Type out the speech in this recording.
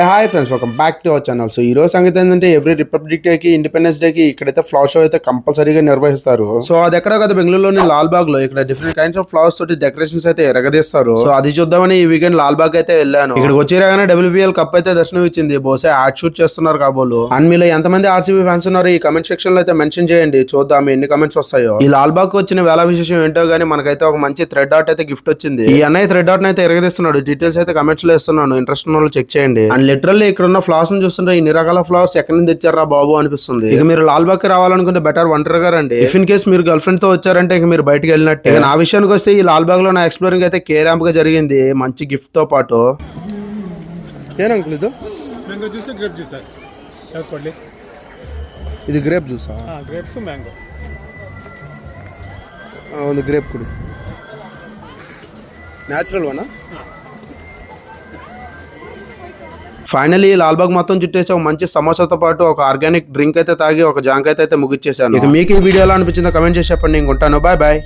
Hi friends, welcome back to our channel. So ఈ రోజు సంగతి ఏంటంటే ఎవ్రీ రిపబ్లిక్ డే కి, ఇండిపెండెన్స్ డే కి ఇక్కడైతే ఫ్లవర్ షో అయితే కంపల్సరీగా నిర్వహిస్తారు. సో అది ఎక్కడ కదా, బెంగళూరులోని లాల్ బాగ్ లో ఇక్కడ డిఫరెంట్ కైండ్స్ ఆఫ్ ఫ్లవర్స్ తోటి డెకరేషన్స్ అయితే ఎరగదీస్తారు. సో అది చూద్దామని ఈ వీకెండ్ లాల్ బాగ్ అయితే వెళ్ళాను. ఇక్కడికి వచ్చేరాగానే WBL కప్ అయితే దర్శనం ఇచ్చింది. బహుశా యాడ్ షూట్ చేస్తున్నారు కాబోలు. అండ్ మీలో ఎంతమంది RCB ఫ్యాన్స్ ఉన్నారు ఈ కమెంట్ సెక్షన్ లో అయితే మెన్షన్ చేయండి. చూద్దాం ఎన్ని కమెంట్స్ వస్తాయో. ఈ లాల్ బాగ్ కు వచ్చిన వేళ విశేషం ఏంటో గానీ మనకైతే ఒక మంచి థ్రెడ్ ఆర్ట్ అయితే గిఫ్ట్ వచ్చింది. ఈ అన్నయ్య థ్రెడ్ ఆర్ట్ అయితే ఎరగదీస్తున్నాడు. డీటెయిల్స్ అయితే కమెంట్స్ లో ఇస్తున్నాను, ఇంట్రెస్ట్ ఉన్న వాళ్ళు చెక్ చేయండి. అండ్ లిటరల్లీ ఇక్కడ ఉన్న ఫ్లవర్స్ చూస్తుంటే ఇన్ని రకాల ఫ్లవర్స్ ఎక్కడి నుంచి తెచ్చారా బాబు అనిపిస్తుంది. ఇక మీరు లాల్ బాగ్ కి రావాలనుకుంటే బెటర్ ఒంటరిగా రండి. ఇఫ్ ఇన్ కేస్ మీరు గర్ల్ ఫ్రెండ్ తో వచ్చారంటే ఇక మీరు బయటకు వెళ్ళినట్టే. నా విషయానికి వస్తే ఈ లాల్ బాగ్ లో నా ఎక్స్ప్లోరింగ్ అయితే ర్యాంప్ గా జరిగింది, మంచి గిఫ్ట్ తో పాటు. ఏం అంకుల్ ఇది? Mango juice, grape juice sir. కొಡ್ಲಿ. ఇది గ్రేప్ జ్యూసా? Grapes mango. ಒಂದು ಗ್ರೇಪ್ ಕೊಡಿ. న్యాచురల్ వనా? ఫైనలీ లాల్ బాగ్ మొత్తం చుట్టేసి ఒక మంచి సమోసాతో పాటు ఒక ఆర్గానిక్ డ్రింక్ అయితే తాగి ఒక జాంకాయ అయితే ముగిచ్చేసాను. ఇక మీకు ఈ వీడియో ఎలా అనిపించిందో కమెంట్ చేసి చెప్పండి. ఇంకొంటాను. Bye bye.